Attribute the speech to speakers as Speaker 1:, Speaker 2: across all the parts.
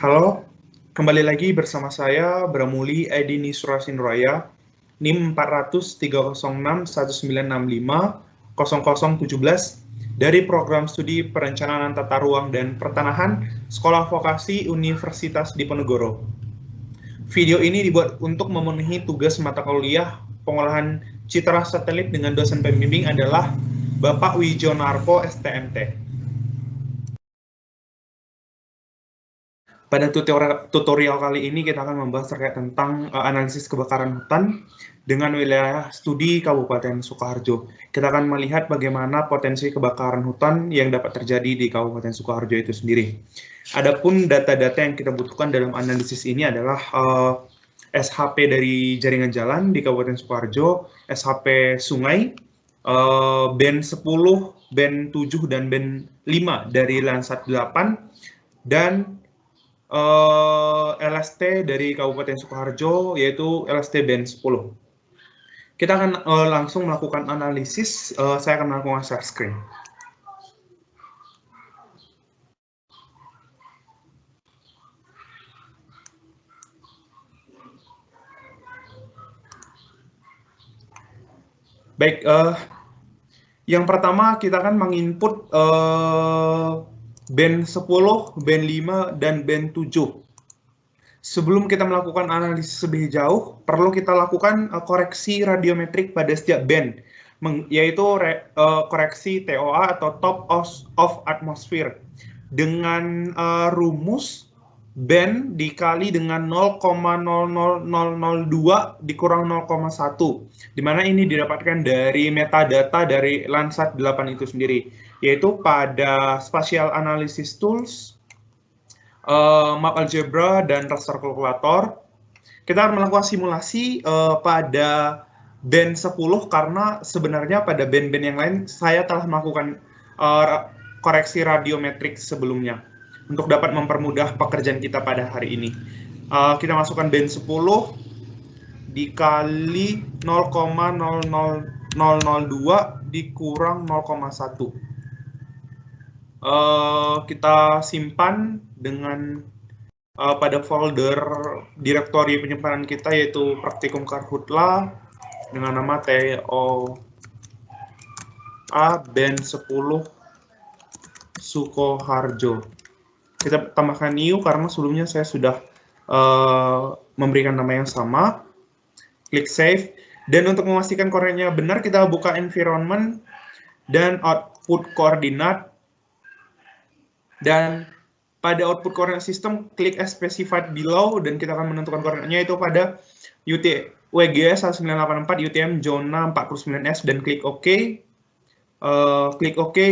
Speaker 1: Halo, kembali lagi bersama saya Bramuli Edini Surasinraya, NIM 400306196500017 dari Program Studi Perencanaan Tata Ruang dan Pertanahan Sekolah Vokasi Universitas Diponegoro. Video ini dibuat untuk memenuhi tugas mata kuliah pengolahan citra satelit dengan dosen pembimbing adalah Bapak Wijonarko STMT. Pada tutorial kali ini kita akan membahas terkait tentang analisis kebakaran hutan dengan wilayah studi Kabupaten Sukoharjo. Kita akan melihat bagaimana potensi kebakaran hutan yang dapat terjadi di Kabupaten Sukoharjo itu sendiri. Adapun data-data yang kita butuhkan dalam analisis ini adalah SHP dari jaringan jalan di Kabupaten Sukoharjo, SHP sungai, band 10, band 7, dan band 5 dari Landsat 8, dan LST dari Kabupaten Sukoharjo, yaitu LST band 10. Kita akan langsung melakukan analisis. Saya akan melakukan share screen. Baik, yang pertama kita akan menginput band 10, band 5, dan band 7. Sebelum kita melakukan analisis lebih jauh, perlu kita lakukan koreksi radiometrik pada setiap band, yaitu koreksi TOA atau top of atmosphere, dengan rumus band dikali dengan 0,00002 dikurang 0,1, di mana ini didapatkan dari metadata dari Landsat 8 itu sendiri, yaitu pada Spatial Analysis Tools, Map Algebra, dan Raster Calculator. Kita akan melakukan simulasi pada band 10, karena sebenarnya pada band-band yang lain saya telah melakukan koreksi radiometrik sebelumnya untuk dapat mempermudah pekerjaan kita pada hari ini. Kita masukkan band 10 dikali 0,00002 dikurang 0,1. Kita simpan dengan pada folder direktori penyimpanan kita, yaitu Praktikum Karhutla dengan nama TOA band 10 Sukoharjo. Kita tambahkan new karena sebelumnya saya sudah memberikan nama yang sama. Klik save, dan untuk memastikan koordinatnya benar, kita buka environment dan output koordinat, dan pada output koordinat sistem klik as specified below, dan kita akan menentukan koordinatnya itu pada WGS 1984 UTM zona 49S, dan klik OK,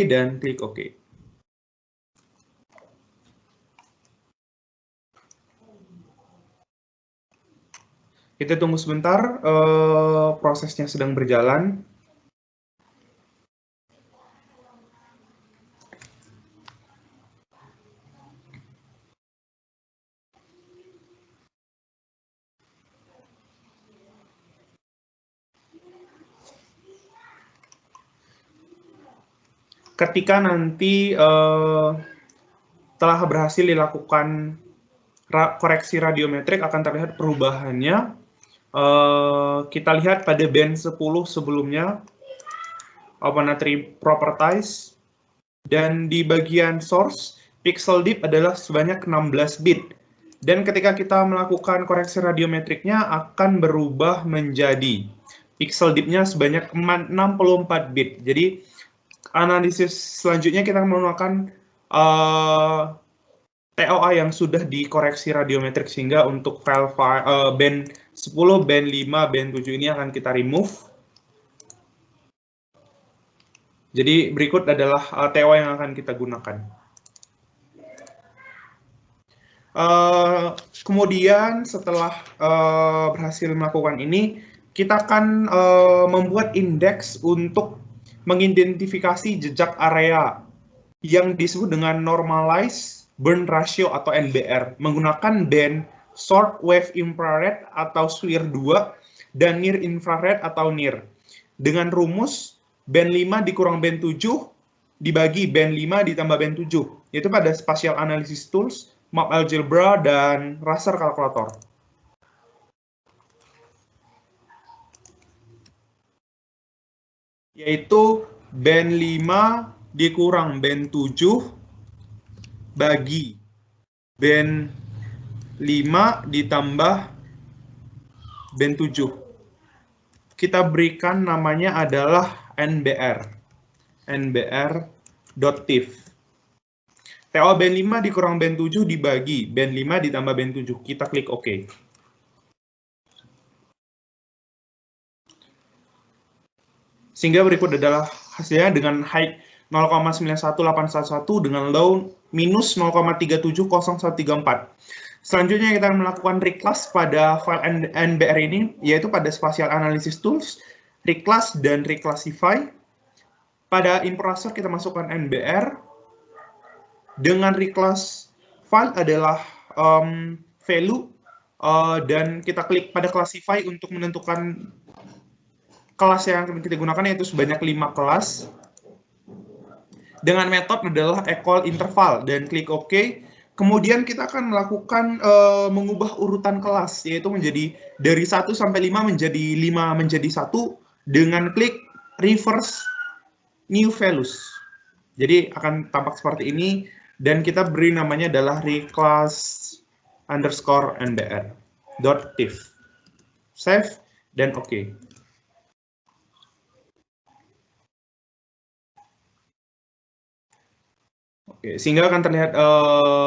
Speaker 1: dan klik OK. Kita tunggu sebentar, prosesnya sedang berjalan. Ketika nanti telah berhasil dilakukan koreksi radiometrik, akan terlihat perubahannya. Kita lihat pada band 10 sebelumnya, Openatry Properties, dan di bagian source, pixel depth adalah sebanyak 16 bit. Dan ketika kita melakukan koreksi radiometriknya, akan berubah menjadi pixel depth-nya sebanyak 64 bit. Jadi, analisis selanjutnya kita menggunakan TOA yang sudah dikoreksi radiometrik, sehingga untuk file band 10, band 5, band 7 ini akan kita remove. Jadi berikut adalah TOA yang akan kita gunakan. Kemudian setelah berhasil melakukan ini, kita akan membuat indeks untuk mengidentifikasi jejak area yang disebut dengan normalized burn ratio atau NBR, menggunakan band short wave infrared atau SWIR 2 dan near infrared atau NIR, dengan rumus band 5 dikurang band 7 dibagi band 5 ditambah band 7, yaitu pada Spatial Analysis Tools MapAlgebra, dan raster kalkulator. Yaitu band 5 dikurang band 7 bagi band 5 ditambah band 7. Kita berikan namanya adalah NBR. NBR.tif. TO band 5 dikurang band 7 dibagi band 5 ditambah band 7. Kita klik OK. Sehingga berikut adalah hasilnya dengan height 0,91811 dengan low minus 0,370134. Selanjutnya kita akan melakukan reclass pada file NBR ini, yaitu pada Spatial Analysis Tools, reclass dan reclassify. Pada input raster kita masukkan NBR. Dengan reclass file adalah value, dan kita klik pada classify untuk menentukan kelas yang akan kita gunakan, yaitu sebanyak 5 kelas. Dengan metode adalah equal interval dan klik OK. Kemudian kita akan melakukan mengubah urutan kelas, yaitu menjadi dari 1 sampai 5 menjadi 5 menjadi 1 dengan klik reverse new values. Jadi akan tampak seperti ini dan kita beri namanya adalah reclass_nbr.tif. Save dan OK. Oke, sehingga akan terlihat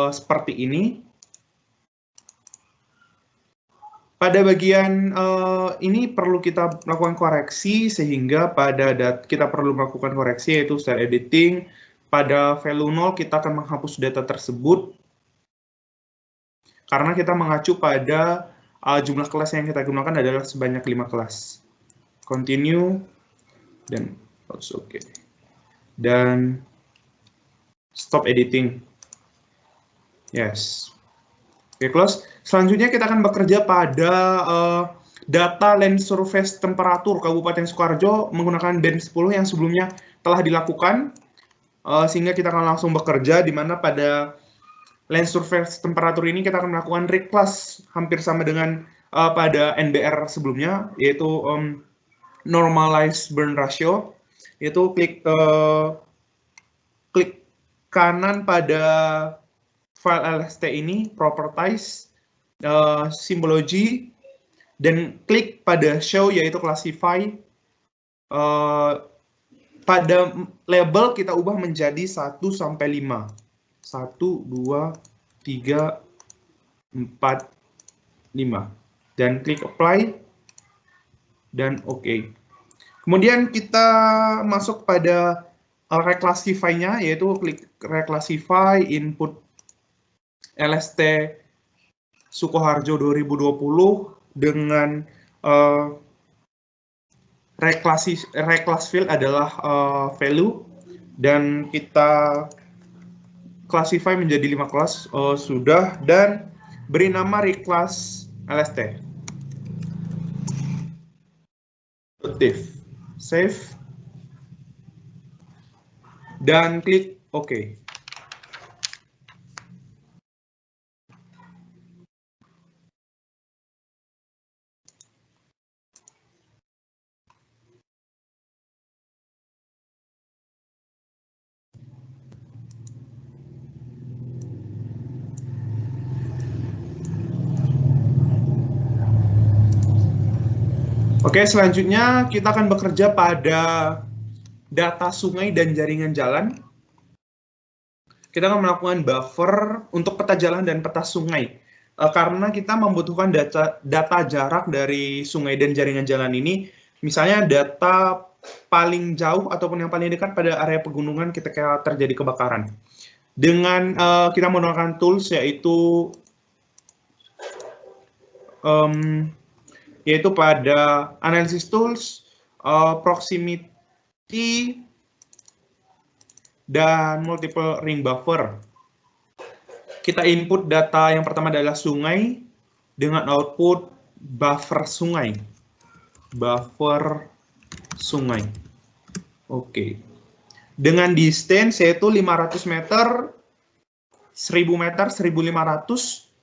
Speaker 1: seperti ini. Pada bagian ini perlu kita melakukan koreksi, sehingga kita perlu melakukan koreksi, yaitu style editing. Pada value 0 kita akan menghapus data tersebut, karena kita mengacu pada jumlah kelas yang kita gunakan adalah sebanyak 5 kelas. Continue, dan OK. Dan stop editing. Yes. Oke, close. Selanjutnya kita akan bekerja pada data land surface temperatur Kabupaten Sukoharjo menggunakan band 10 yang sebelumnya telah dilakukan, sehingga kita akan langsung bekerja, di mana pada land surface temperatur ini kita akan melakukan reclass hampir sama dengan pada NBR sebelumnya, yaitu normalized burn ratio, yaitu klik kanan pada file LST ini, properties, symbology, dan klik pada show, yaitu classify. Pada label kita ubah menjadi 1 sampai 5. 1, 2, 3, 4, 5. Dan klik apply, dan OK. Kemudian kita masuk pada reclassify-nya, yaitu klik reclassify input LST Sukoharjo 2020 dengan reclass field adalah value, dan kita classify menjadi 5 kelas, sudah, dan beri nama reclass LST. Save dan klik OK. Oke, selanjutnya kita akan bekerja pada data sungai dan jaringan jalan. Kita akan melakukan buffer untuk peta jalan dan peta sungai. Karena kita membutuhkan data jarak dari sungai dan jaringan jalan ini, misalnya data paling jauh ataupun yang paling dekat pada area pegunungan ketika terjadi kebakaran. Dengan kita menggunakan tools yaitu pada analysis tools, proximity, dan multiple ring buffer. Kita input data yang pertama adalah sungai dengan output buffer sungai. Buffer sungai. Oke. Dengan distance yaitu 500 meter 1000 meter, 1500,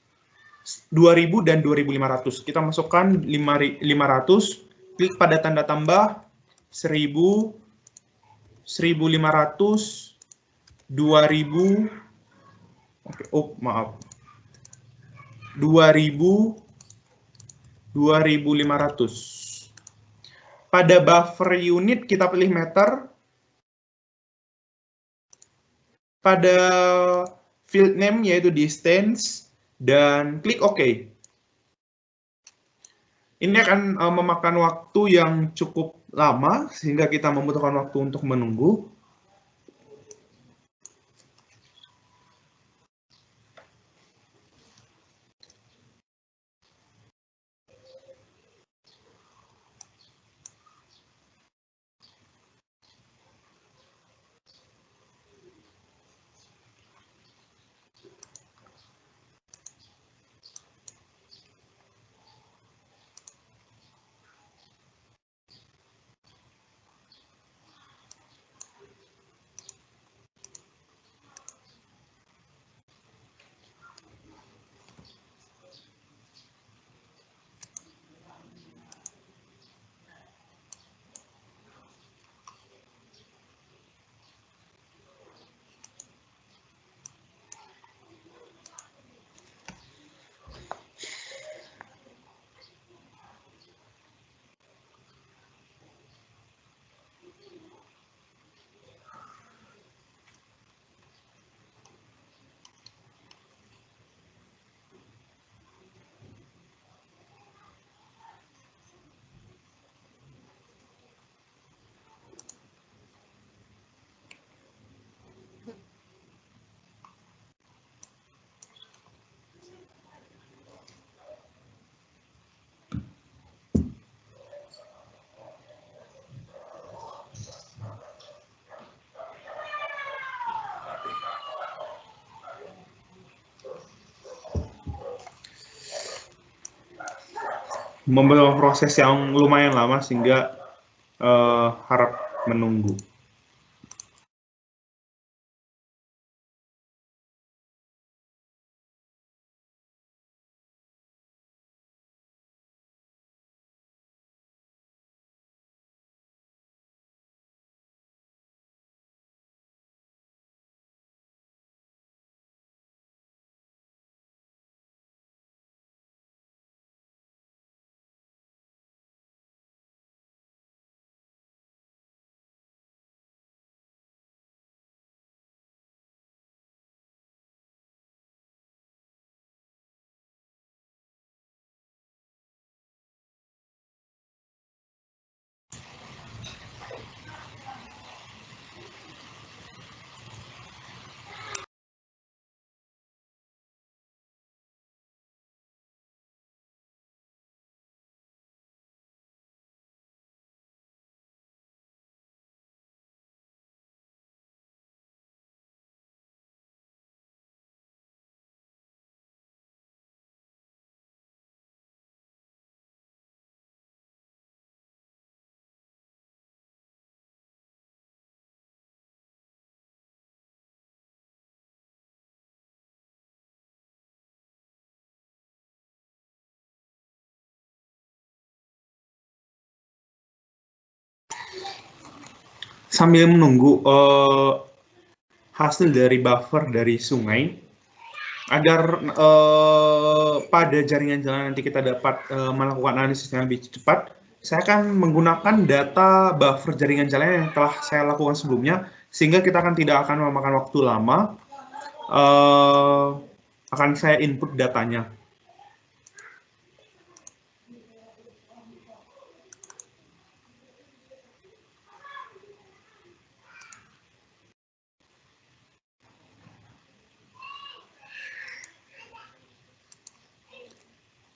Speaker 1: 2000, dan 2500. Kita masukkan 500, klik pada tanda tambah, 1000, 1500, 2000, maaf, 2000, 2500. Pada buffer unit kita pilih meter. Pada field name yaitu distance, dan klik OK. Ini akan memakan waktu yang cukup lama sehingga kita membutuhkan waktu untuk menunggu. Membutuhkan proses yang lumayan lama sehingga harap menunggu. Sambil menunggu hasil dari buffer dari sungai, agar pada jaringan jalan nanti kita dapat melakukan analisis yang lebih cepat, saya akan menggunakan data buffer jaringan jalan yang telah saya lakukan sebelumnya, sehingga kita tidak akan memakan waktu lama. Akan saya input datanya.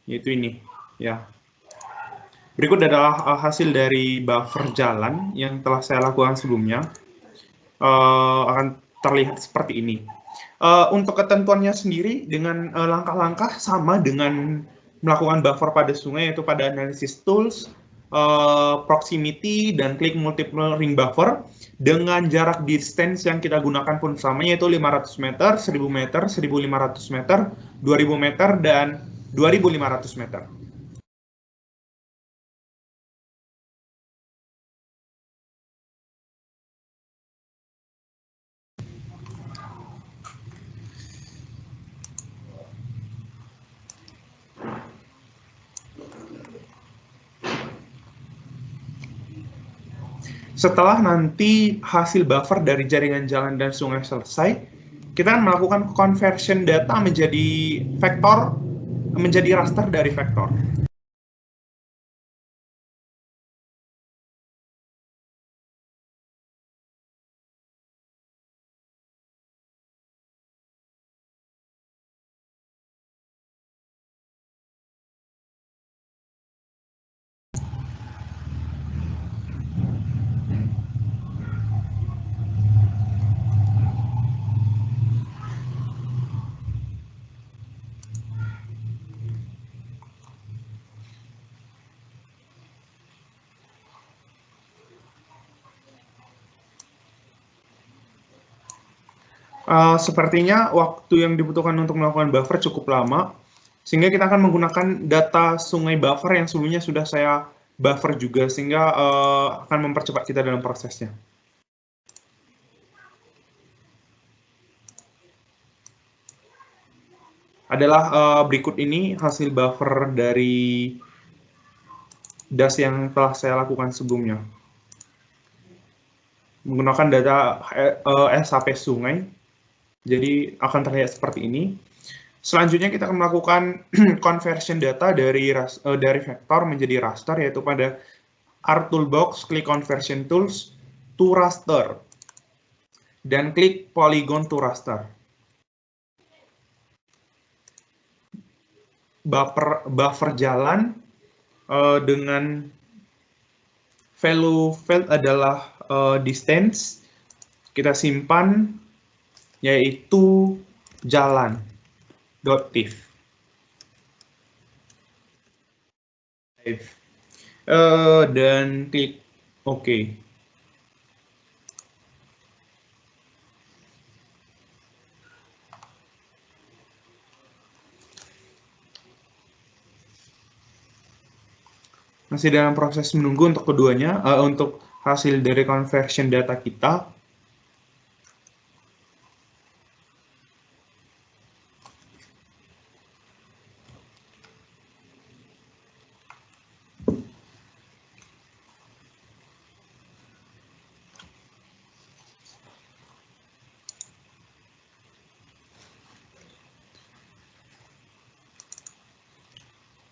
Speaker 1: Yaitu ini, ya. Berikut adalah hasil dari buffer jalan yang telah saya lakukan sebelumnya. Akan terlihat seperti ini. Untuk ketentuannya sendiri dengan langkah-langkah sama dengan melakukan buffer pada sungai, yaitu pada analisis tools, proximity dan klik multiple ring buffer dengan jarak distance yang kita gunakan pun sama, yaitu 500 meter, 1000 meter, 1500 meter, 2000 meter, dan 2500 meter. Setelah nanti hasil buffer dari jaringan jalan dan sungai selesai, kita akan melakukan conversion data menjadi vektor, menjadi raster dari vektor. Sepertinya waktu yang dibutuhkan untuk melakukan buffer cukup lama, sehingga kita akan menggunakan data sungai buffer yang sebelumnya sudah saya buffer juga, sehingga akan mempercepat kita dalam prosesnya. Adalah berikut ini hasil buffer dari DAS yang telah saya lakukan sebelumnya. Menggunakan data SAP sungai, jadi akan terlihat seperti ini. Selanjutnya kita akan melakukan conversion data dari vektor menjadi raster, yaitu pada R Toolbox, klik Conversion Tools to Raster, dan klik Polygon to Raster. Buffer jalan dengan value field adalah distance, kita simpan yaitu jalan.div. Dan klik OK. Masih dalam proses menunggu untuk keduanya, untuk hasil dari conversion data kita.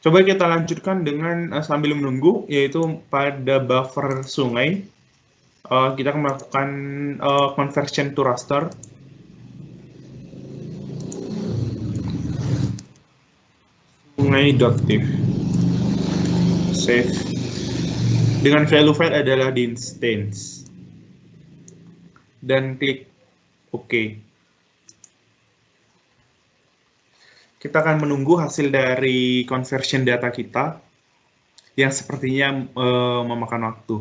Speaker 1: Coba kita lanjutkan dengan sambil menunggu, yaitu pada buffer sungai, kita akan melakukan conversion to raster. Sungai.div. Save. Dengan value file adalah distance. Dan klik OK. Kita akan menunggu hasil dari conversion data kita yang sepertinya memakan waktu.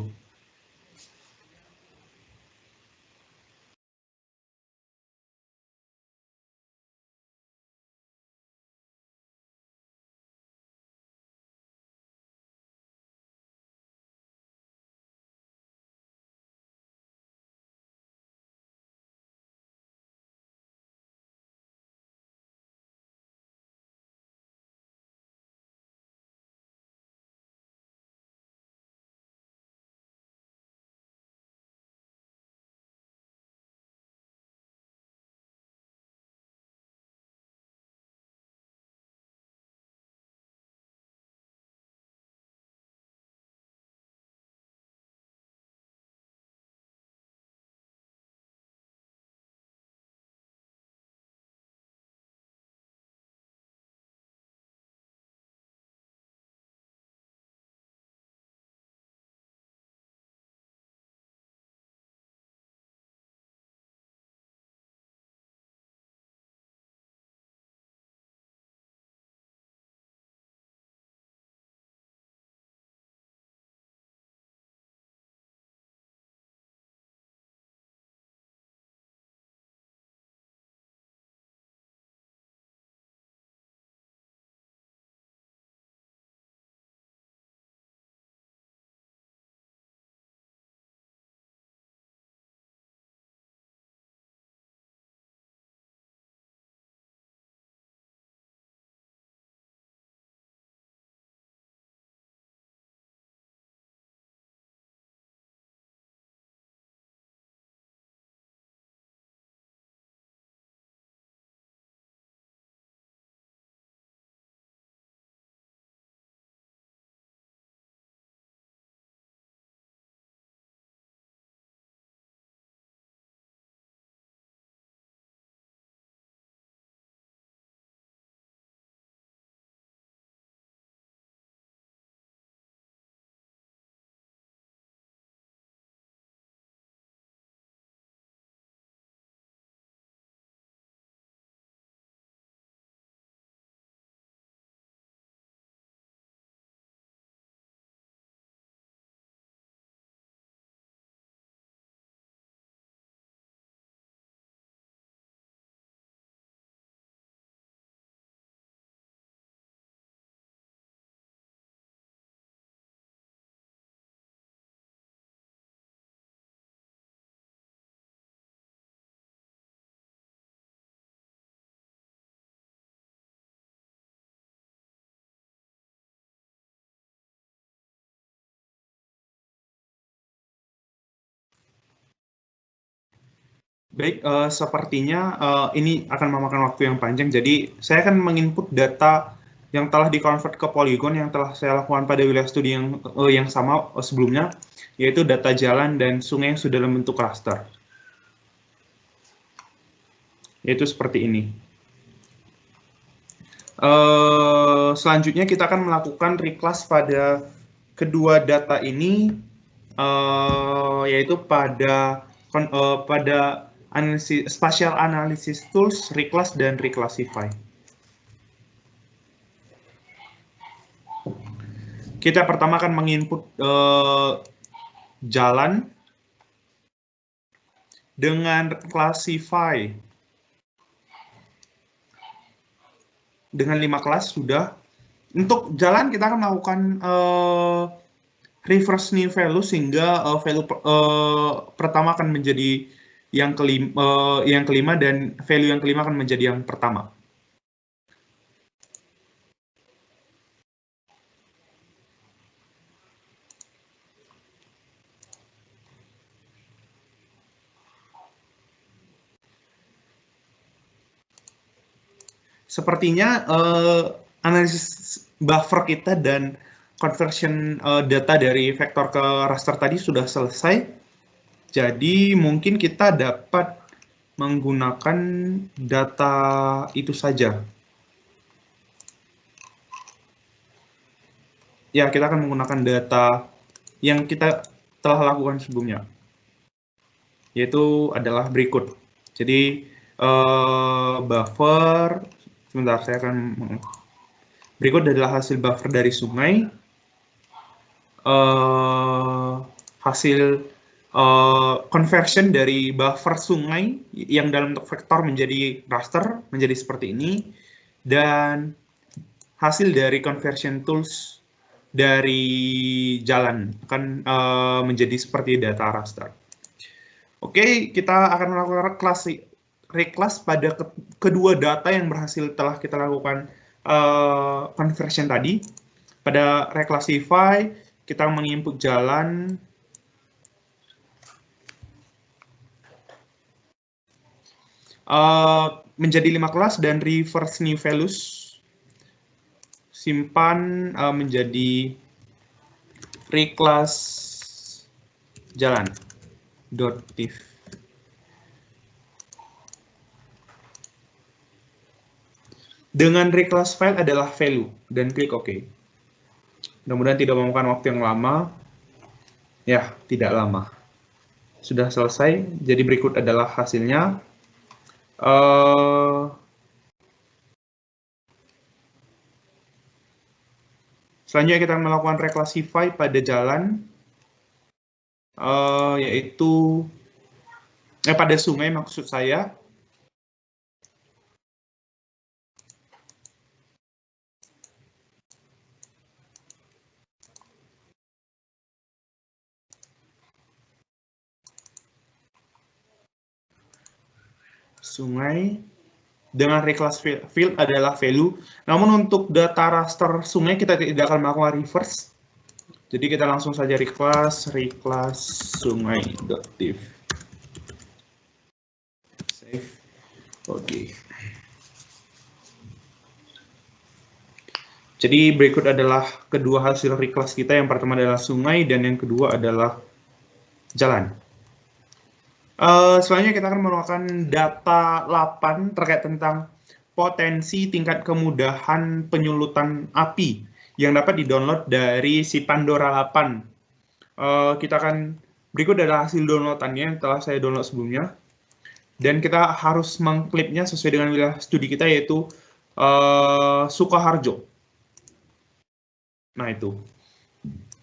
Speaker 1: Baik, sepertinya ini akan memakan waktu yang panjang, jadi saya akan menginput data yang telah dikonvert ke poligon yang telah saya lakukan pada wilayah studi yang sama sebelumnya, yaitu data jalan dan sungai yang sudah dalam bentuk raster. Yaitu seperti ini. Selanjutnya kita akan melakukan reclass pada kedua data ini, yaitu pada spatial analysis tools, reclass dan reclassify. Kita pertama akan menginput jalan dengan classify dengan 5 kelas sudah. Untuk jalan kita akan melakukan reverse new value sehingga value pertama akan menjadi yang kelima dan value yang kelima akan menjadi yang pertama. Sepertinya analisis buffer kita dan conversion data dari vektor ke raster tadi sudah selesai. Jadi mungkin kita dapat menggunakan data itu saja. Ya, kita akan menggunakan data yang kita telah lakukan sebelumnya, yaitu adalah berikut. Jadi buffer, sebentar saya akan berikut adalah hasil buffer dari sungai, hasil conversion dari buffer sungai yang dalam bentuk vektor menjadi raster, menjadi seperti ini, dan hasil dari conversion tools dari jalan akan menjadi seperti data raster. Oke, kita akan melakukan reclass pada kedua data yang berhasil telah kita lakukan conversion tadi. Pada reclassify, kita menginput jalan menjadi 5 kelas dan reverse new values simpan menjadi reclass jalan .div. Dengan reclass file adalah value dan klik OK. Mudah-mudahan tidak memakan waktu yang lama. Ya, tidak lama. Sudah selesai. Jadi berikut adalah hasilnya. Selanjutnya kita melakukan reclassify pada jalan, yaitu pada sungai maksud saya. Sungai dengan reclass field adalah value. Namun untuk data raster sungai kita tidak akan melakukan reverse. Jadi kita langsung saja reclass sungai.div. Save. Oke. Jadi berikut adalah kedua hasil reclass kita. Yang pertama adalah sungai dan yang kedua adalah jalan. Selanjutnya kita akan melakukan data 8 terkait tentang potensi tingkat kemudahan penyulutan api yang dapat di-download dari si Pandora 8. Kita akan berikut adalah hasil downloadannya yang telah saya download sebelumnya. Dan kita harus mengklipnya sesuai dengan wilayah studi kita, yaitu Sukoharjo. Nah itu.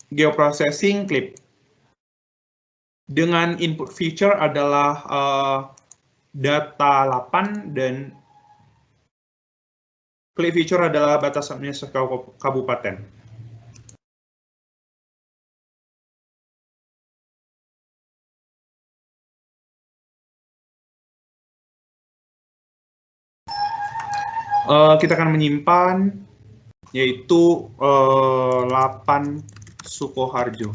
Speaker 1: Geoprocessing klip. Dengan input feature adalah data 8 dan clip feature adalah batas administrasi kabupaten. Kita akan menyimpan yaitu 8 Sukoharjo.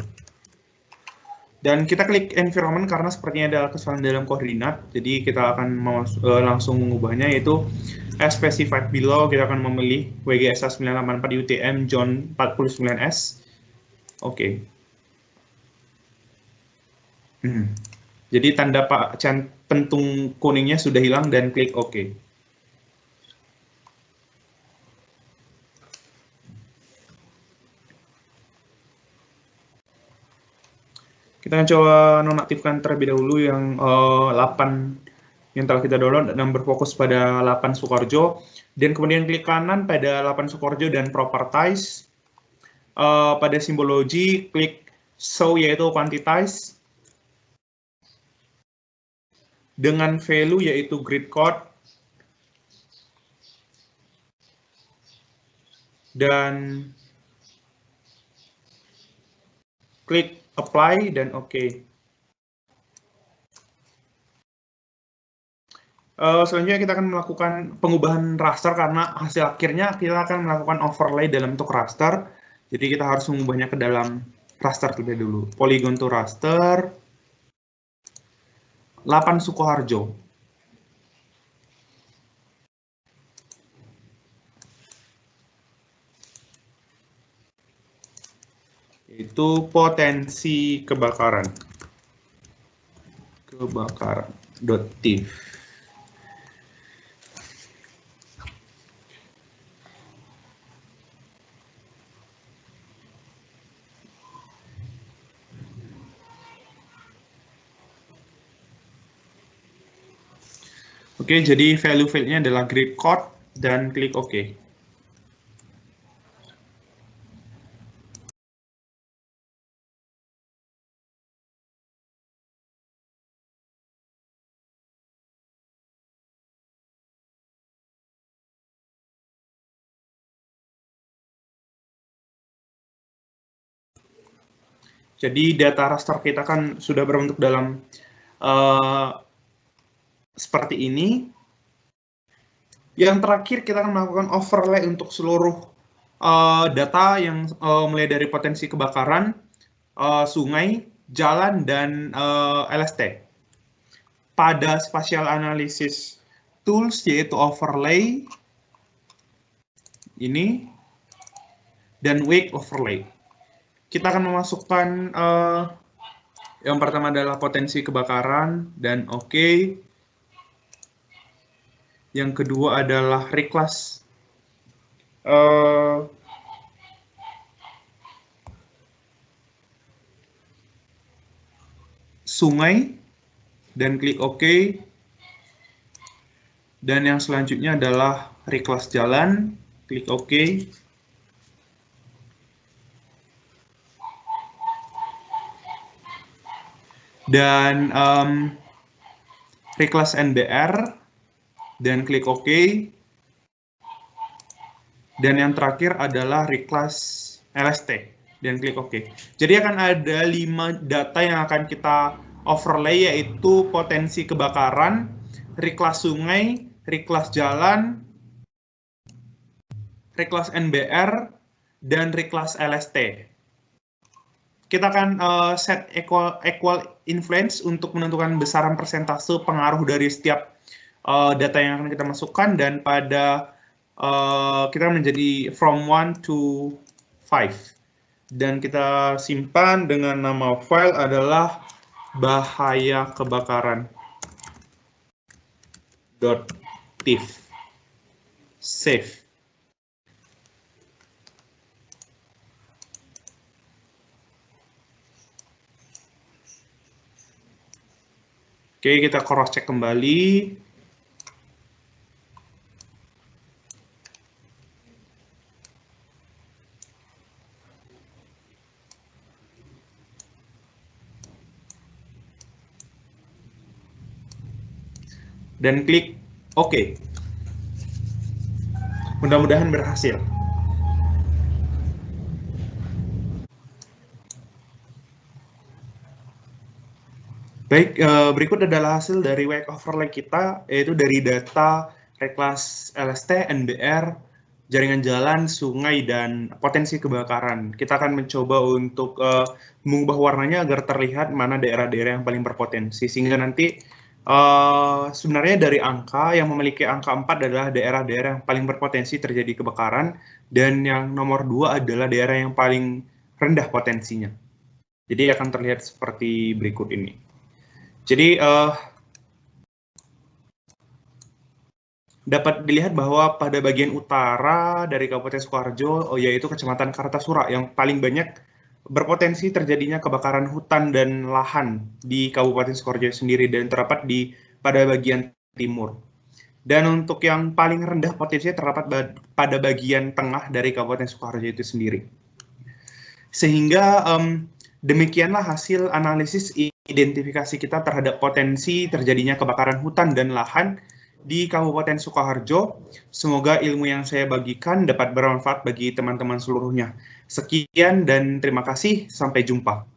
Speaker 1: Dan kita klik environment karena sepertinya ada kesalahan dalam koordinat. Jadi kita akan langsung mengubahnya, yaitu as specified below. Kita akan memilih WGSA 984 UTM John 49S. Oke. Jadi tanda pentung kuningnya sudah hilang dan klik OK. Kita akan coba nonaktifkan terlebih dahulu yang 8 yang telah kita download dan berfokus pada 8 Sukoharjo. Dan kemudian klik kanan pada 8 Sukoharjo dan Properties. Pada simbologi, klik Show yaitu Quantize. Dengan value yaitu grid code. Dan klik Apply dan OK. Selanjutnya kita akan melakukan pengubahan raster karena hasil akhirnya kita akan melakukan overlay dalam bentuk raster. Jadi kita harus mengubahnya ke dalam raster terlebih dulu. Polygon to raster. 8 Sukoharjo. Itu potensi kebakaran. Kebakaran.tif. Oke, jadi value fieldnya adalah grid code dan klik OK. Jadi data raster kita kan sudah berbentuk dalam seperti ini. Yang terakhir kita akan melakukan overlay untuk seluruh data yang mulai dari potensi kebakaran, sungai, jalan, dan LST. Pada Spatial Analysis Tools yaitu overlay ini dan wake overlay. Kita akan memasukkan yang pertama adalah potensi kebakaran dan OK. Yang kedua adalah reclass sungai dan klik OK. Dan yang selanjutnya adalah reclass jalan, klik OK. Dan reclass NBR dan klik OK. Dan yang terakhir adalah reclass LST dan klik OK. Jadi akan ada 5 data yang akan kita overlay, yaitu potensi kebakaran, reclass sungai, reclass jalan, reclass NBR, dan reclass LST. Kita akan set equal influence untuk menentukan besaran persentase pengaruh dari setiap data yang akan kita masukkan, dan pada kita menjadi from 1 to 5. Dan kita simpan dengan nama file adalah bahaya kebakaran.tif. Save. Oke, kita cross check kembali. Dan klik OK. Mudah-mudahan berhasil. Baik, berikut adalah hasil dari wake overlay kita, yaitu dari data reclass LST, NBR, jaringan jalan, sungai, dan potensi kebakaran. Kita akan mencoba untuk mengubah warnanya agar terlihat mana daerah-daerah yang paling berpotensi, sehingga nanti sebenarnya dari angka yang memiliki angka 4 adalah daerah-daerah yang paling berpotensi terjadi kebakaran, dan yang nomor 2 adalah daerah yang paling rendah potensinya. Jadi akan terlihat seperti berikut ini. Jadi dapat dilihat bahwa pada bagian utara dari Kabupaten Sukoharjo, yaitu Kecamatan Kartasura, yang paling banyak berpotensi terjadinya kebakaran hutan dan lahan di Kabupaten Sukoharjo sendiri, dan terdapat pada bagian timur. Dan untuk yang paling rendah potensinya terdapat pada bagian tengah dari Kabupaten Sukoharjo itu sendiri. Sehingga demikianlah hasil analisis identifikasi kita terhadap potensi terjadinya kebakaran hutan dan lahan di Kabupaten Sukoharjo. Semoga ilmu yang saya bagikan dapat bermanfaat bagi teman-teman seluruhnya. Sekian dan terima kasih, sampai jumpa.